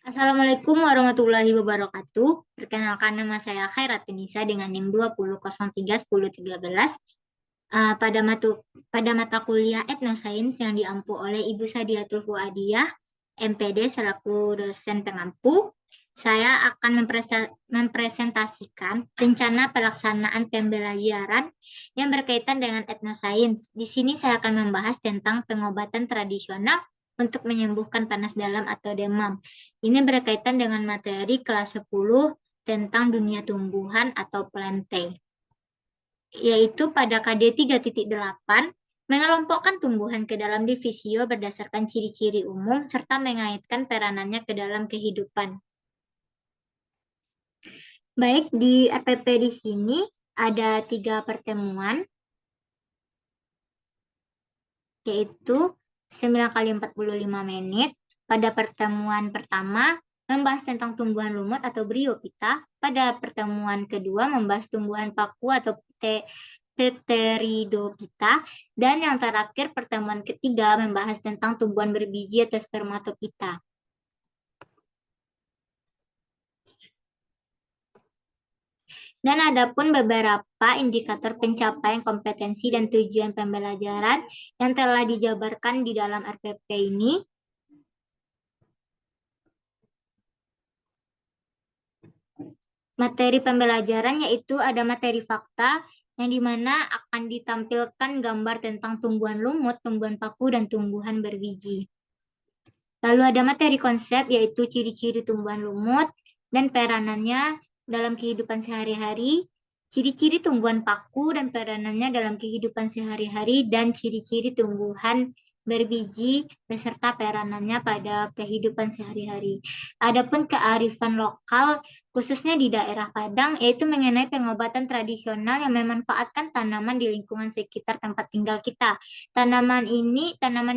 Assalamualaikum warahmatullahi wabarakatuh. Perkenalkan nama saya Khairatun Nisa dengan NIM 20031013. Pada mata kuliah Etnosains yang diampu oleh Ibu Sadiatul Fuadiyah, MPD selaku dosen pengampu, saya akan mempresentasikan rencana pelaksanaan pembelajaran yang berkaitan dengan etnosains. Di sini saya akan membahas tentang pengobatan tradisional untuk menyembuhkan panas dalam atau demam. Ini berkaitan dengan materi kelas 10 tentang dunia tumbuhan atau plante, yaitu pada KD 3.8 mengelompokkan tumbuhan ke dalam divisio berdasarkan ciri-ciri umum serta mengaitkan peranannya ke dalam kehidupan. Baik, di RPP di sini ada 3 pertemuan, yaitu 9 kali 45 menit. Pada pertemuan pertama, membahas tentang tumbuhan lumut atau Bryophyta. Pada pertemuan kedua, membahas tumbuhan paku atau Pteridophyta. Dan yang terakhir, pertemuan ketiga, membahas tentang tumbuhan berbiji atau Spermatophyta. Dan ada pun beberapa indikator pencapaian kompetensi dan tujuan pembelajaran yang telah dijabarkan di dalam RPP ini. Materi pembelajaran yaitu ada materi fakta yang dimana akan ditampilkan gambar tentang tumbuhan lumut, tumbuhan paku, dan tumbuhan berbiji. Lalu ada materi konsep yaitu ciri-ciri tumbuhan lumut dan peranannya dalam kehidupan sehari-hari, ciri-ciri tumbuhan paku dan peranannya dalam kehidupan sehari-hari, dan ciri-ciri tumbuhan berbiji beserta peranannya pada kehidupan sehari-hari. Adapun kearifan lokal khususnya di daerah Padang yaitu mengenai pengobatan tradisional yang memanfaatkan tanaman di lingkungan sekitar tempat tinggal kita. Tanaman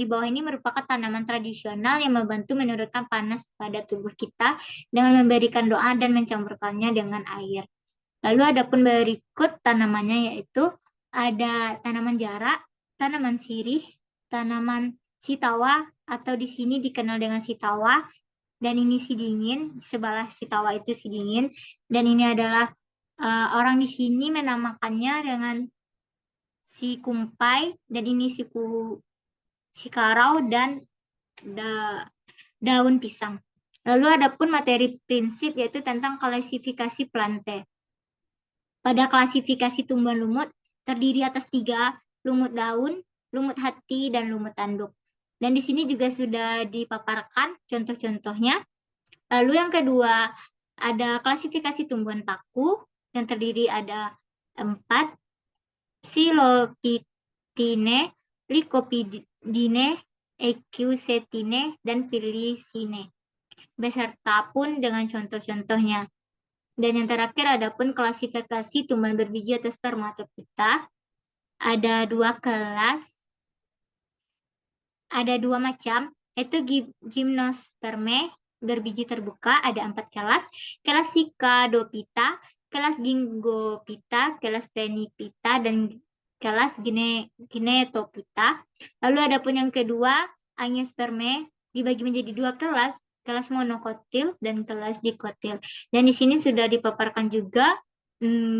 di bawah ini merupakan tanaman tradisional yang membantu menurunkan panas pada tubuh kita dengan memberikan doa dan mencampurkannya dengan air. Lalu ada pun berikut tanamannya yaitu ada tanaman jarak, tanaman sirih, tanaman sitawa atau di sini dikenal dengan sitawa, dan ini si dingin, sebelah sitawa itu si dingin, dan ini adalah orang di sini menamakannya dengan si kumpai, dan ini si karau dan da, daun pisang. Lalu ada pun materi prinsip yaitu tentang klasifikasi plante. Pada klasifikasi tumbuhan lumut terdiri atas 3, lumut daun, lumut hati, dan lumut tanduk. Dan di sini juga sudah dipaparkan contoh-contohnya. Lalu yang kedua ada klasifikasi tumbuhan paku yang terdiri ada 4, Psilopitine, Lycopidine, Equsetine, dan Filicine. Beserta pun dengan contoh-contohnya. Dan yang terakhir ada pun klasifikasi tumbuhan berbiji atau Spermatophyta. Ada 2 kelas, ada 2 macam, yaitu Gymnospermae berbiji terbuka, ada 4 kelas, kelas Cicadophyta, kelas Gingophyta, kelas Pteniphyta, dan kelas Gnetophyta. Lalu ada pun yang kedua, Angiospermae dibagi menjadi 2 kelas, kelas monokotil dan kelas dikotil. Dan di sini sudah dipaparkan juga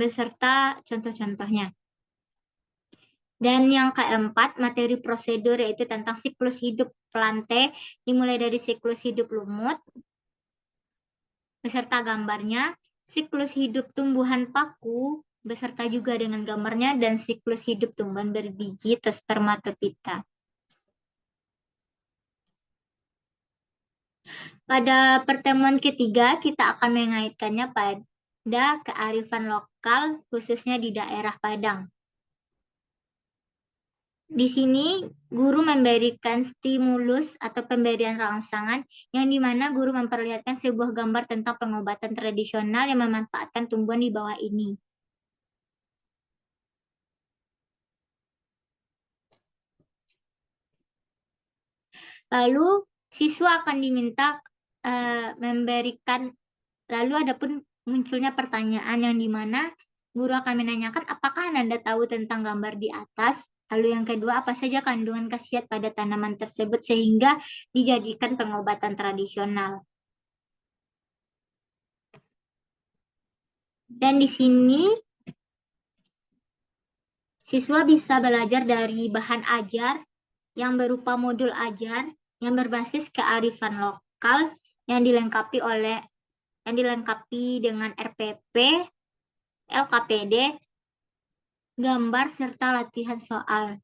beserta contoh-contohnya. Dan yang keempat, materi prosedur yaitu tentang siklus hidup plante, dimulai dari siklus hidup lumut, beserta gambarnya, siklus hidup tumbuhan paku, beserta juga dengan gambarnya, dan siklus hidup tumbuhan berbiji atau Spermatophyta. Pada pertemuan ketiga, kita akan mengaitkannya pada kearifan lokal, khususnya di daerah Padang. Di sini guru memberikan stimulus atau pemberian rangsangan yang dimana guru memperlihatkan sebuah gambar tentang pengobatan tradisional yang memanfaatkan tumbuhan di bawah ini. Lalu siswa akan diminta memberikan, lalu ada pun munculnya pertanyaan yang dimana guru akan menanyakan apakah Anda tahu tentang gambar di atas? Lalu yang kedua, apa saja kandungan khasiat pada tanaman tersebut sehingga dijadikan pengobatan tradisional. Dan di sini siswa bisa belajar dari bahan ajar yang berupa modul ajar yang berbasis kearifan lokal yang dilengkapi dengan RPP, LKPD, gambar serta latihan soal.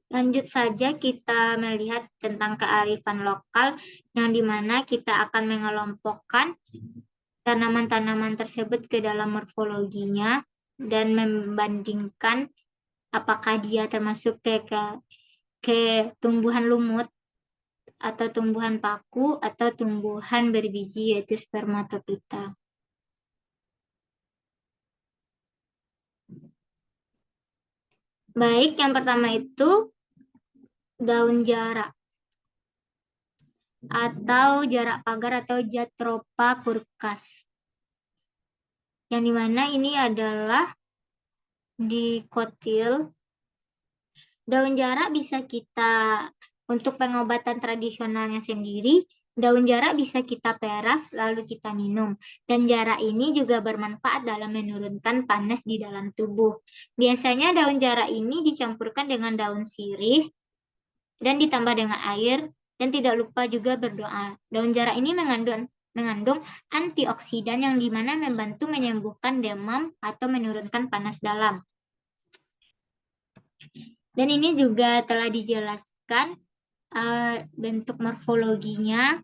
Lanjut saja kita melihat tentang kearifan lokal yang dimana kita akan mengelompokkan tanaman-tanaman tersebut ke dalam morfologinya dan membandingkan apakah dia termasuk ke tumbuhan lumut atau tumbuhan paku atau tumbuhan berbiji yaitu spermatopita. Baik, yang pertama itu daun jarak atau jarak pagar atau Jatropha curcas. Yang dimana ini adalah dikotil. Daun jarak bisa kita, untuk pengobatan tradisionalnya sendiri, daun jarak bisa kita peras lalu kita minum. Dan jarak ini juga bermanfaat dalam menurunkan panas di dalam tubuh. Biasanya daun jarak ini dicampurkan dengan daun sirih dan ditambah dengan air, dan tidak lupa juga berdoa. Daun jarak ini mengandung antioksidan yang dimana membantu menyembuhkan demam atau menurunkan panas dalam. Dan ini juga telah dijelaskan bentuk morfologinya.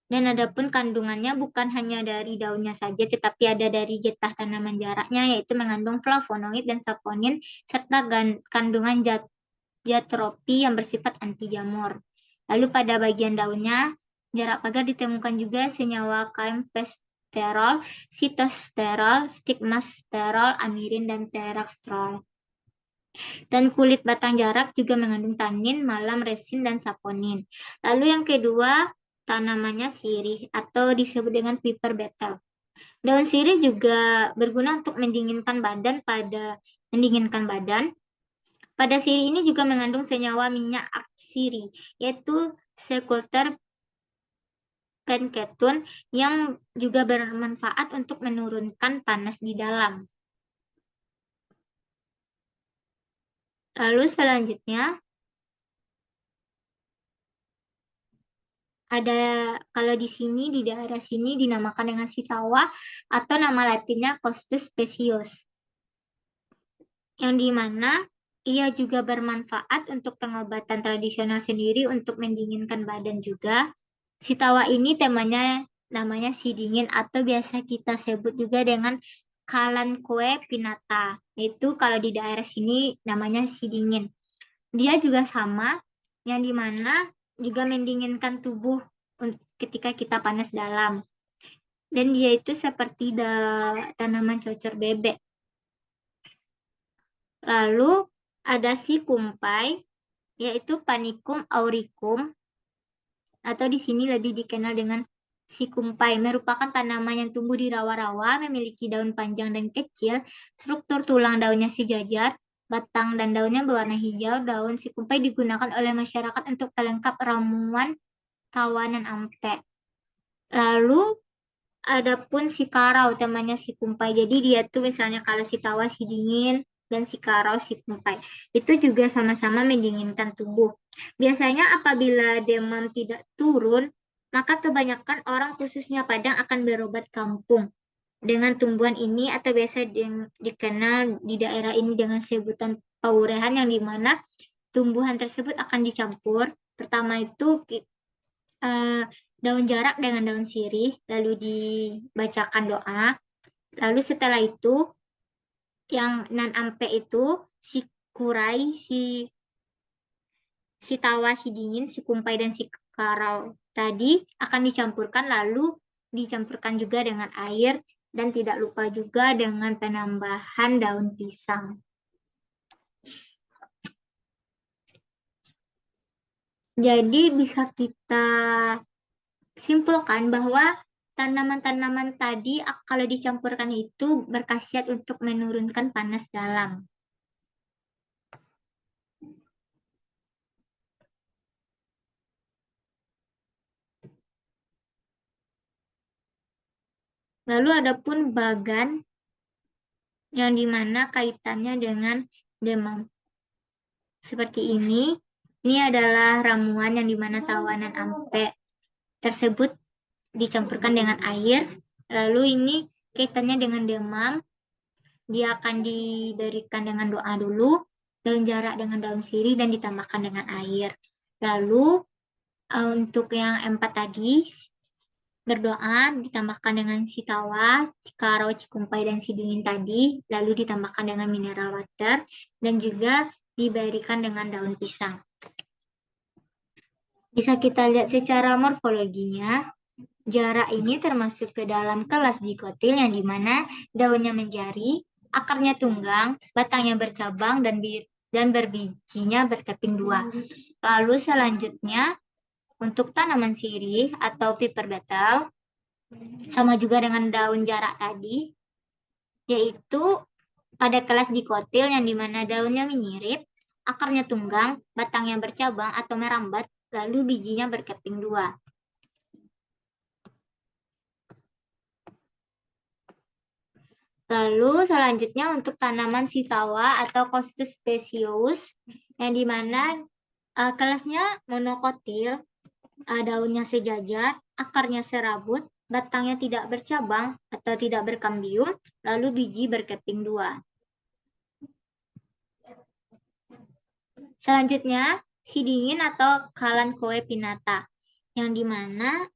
Dan adapun kandungannya bukan hanya dari daunnya saja, tetapi ada dari getah tanaman jaraknya, yaitu mengandung flavonoid dan saponin, serta kandungan jatropi yang bersifat anti jamur. Lalu pada bagian daunnya, jarak pagar ditemukan juga senyawa kaemphesterol, sitosterol, stigmasterol, amirin, dan terastrol. Dan kulit batang jarak juga mengandung tanin, malam, resin, dan saponin. Lalu yang kedua, tanamannya sirih atau disebut dengan piper betel. Daun sirih juga berguna untuk mendinginkan badan. Pada sirih ini juga mengandung senyawa minyak aksiri, yaitu sekulter penketun yang juga bermanfaat untuk menurunkan panas di dalam. Lalu selanjutnya, ada kalau di sini di daerah sini dinamakan dengan sitawa atau nama latinnya Costus specios. Yang dimana ia juga bermanfaat untuk pengobatan tradisional sendiri untuk mendinginkan badan juga. Sitawa ini namanya si dingin atau biasa kita sebut juga dengan Kalanchoe pinnata. Itu kalau di daerah sini namanya si dingin. Dia juga sama yang dimana juga mendinginkan tubuh ketika kita panas dalam. Dan dia itu seperti tanaman cocor bebek. Lalu ada si kumpai, yaitu Panicum auricum, atau di sini lebih dikenal dengan si kumpai, merupakan tanaman yang tumbuh di rawa-rawa, memiliki daun panjang dan kecil, struktur tulang daunnya sejajar, batang dan daunnya berwarna hijau. Daun si kumpai digunakan oleh masyarakat untuk pelengkap ramuan tawanan ampe. Lalu adapun si karau, temannya si kumpai. Jadi dia tuh misalnya kalau si tawa si dingin dan si karau si kumpai. Itu juga sama-sama mendinginkan tubuh. Biasanya apabila demam tidak turun, maka kebanyakan orang khususnya Padang akan berobat kampung dengan tumbuhan ini atau biasa dikenal di daerah ini dengan sebutan paurehan, yang dimana tumbuhan tersebut akan dicampur. Pertama itu daun jarak dengan daun sirih, lalu dibacakan doa. Lalu setelah itu, yang nan ampe itu, si kurai, si tawa, si dingin, si kumpai, dan si karau tadi akan dicampurkan, lalu dicampurkan juga dengan air, dan tidak lupa juga dengan penambahan daun pisang. Jadi bisa kita simpulkan bahwa tanaman-tanaman tadi kalau dicampurkan itu berkhasiat untuk menurunkan panas dalam. Lalu ada pun bagan yang dimana kaitannya dengan demam. Seperti ini adalah ramuan yang dimana tawanan ampe tersebut dicampurkan dengan air. Lalu ini kaitannya dengan demam. Dia akan diberikan dengan doa dulu, daun jarak dengan daun sirih, dan ditambahkan dengan air. Lalu untuk yang empat tadi, berdoa ditambahkan dengan si tawa, cikaro, cikumpai, dan si dingin tadi, lalu ditambahkan dengan mineral water, dan juga diberikan dengan daun pisang. Bisa kita lihat secara morfologinya, jarak ini termasuk ke dalam kelas dikotil yang dimana daunnya menjari, akarnya tunggang, batangnya bercabang, dan berbijinya berkeping dua. Lalu selanjutnya, untuk tanaman sirih atau paper betel, sama juga dengan daun jarak tadi, yaitu pada kelas dikotil yang dimana daunnya menyirip, akarnya tunggang, batangnya bercabang atau merambat, lalu bijinya berkeping dua. Lalu selanjutnya untuk tanaman sitawa atau Costus specious, yang dimana kelasnya monokotil, daunnya sejajar, akarnya serabut, batangnya tidak bercabang atau tidak berkambium, lalu biji berkeping dua. Selanjutnya, si dingin atau Kalanchoe pinnata, yang dimana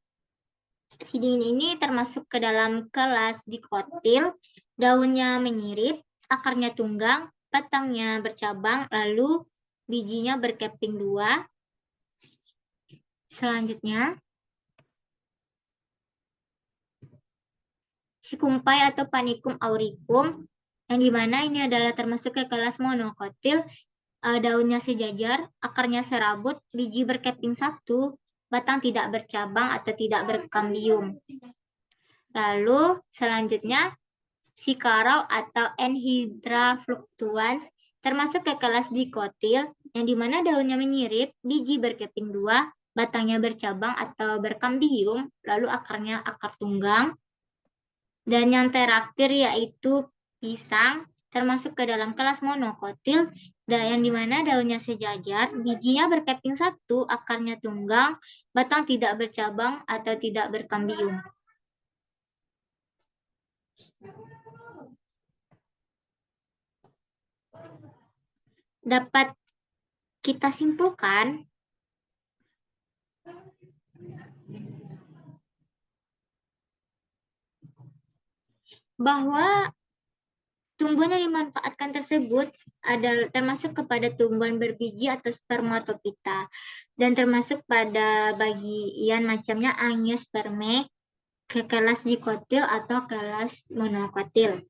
si dingin ini termasuk ke dalam kelas dikotil, daunnya menyirip, akarnya tunggang, batangnya bercabang, lalu bijinya berkeping dua. Selanjutnya, si kumpai atau Panicum auricum, yang dimana ini adalah termasuk ke kelas monokotil, daunnya sejajar, akarnya serabut, biji berkeping satu, batang tidak bercabang atau tidak berkambium. Lalu selanjutnya, si karau atau Enhydra fluctuans, termasuk ke kelas dikotil, yang dimana daunnya menyirip, biji berkeping dua, batangnya bercabang atau berkambium, lalu akarnya akar tunggang. Dan yang terakhir yaitu pisang, termasuk ke dalam kelas monokotil, dan yang dimana daunnya sejajar, bijinya berkeping satu, akarnya tunggang, batang tidak bercabang atau tidak berkambium. Dapat kita simpulkan bahwa tumbuhan yang dimanfaatkan tersebut adalah termasuk kepada tumbuhan berbiji atau spermatopita, dan termasuk pada bagian macamnya angiospermae, ke kelas dikotil atau kelas monokotil.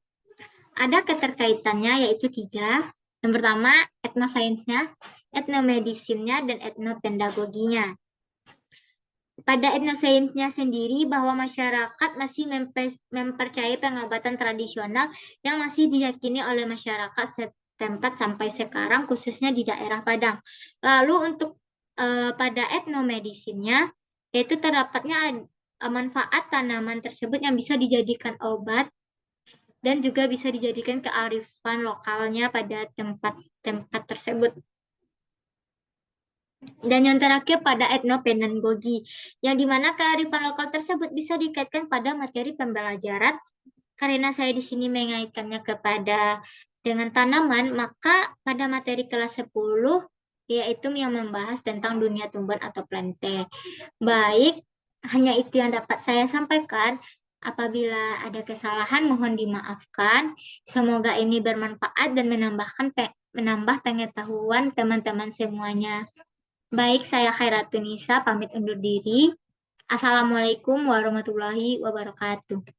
Ada keterkaitannya yaitu 3. Yang pertama, etnosainsnya, etnomedisinnya, dan etnopedagoginya. Pada etnosainsnya sendiri bahwa masyarakat masih mempercayai pengobatan tradisional yang masih diyakini oleh masyarakat setempat sampai sekarang, khususnya di daerah Padang. Lalu untuk pada etnomedisinnya, yaitu terdapatnya manfaat tanaman tersebut yang bisa dijadikan obat dan juga bisa dijadikan kearifan lokalnya pada tempat-tempat tersebut. Dan yang terakhir pada etnopedagogi, yang dimana kearifan lokal tersebut bisa dikaitkan pada materi pembelajaran. Karena saya di sini mengaitkannya kepada dengan tanaman, maka pada materi kelas 10 yaitu yang membahas tentang dunia tumbuhan atau plante. Baik, hanya itu yang dapat saya sampaikan. Apabila ada kesalahan mohon dimaafkan. Semoga ini bermanfaat dan menambahkan menambah pengetahuan teman-teman semuanya. Baik, saya Khairatun Nisa pamit undur diri. Assalamualaikum warahmatullahi wabarakatuh.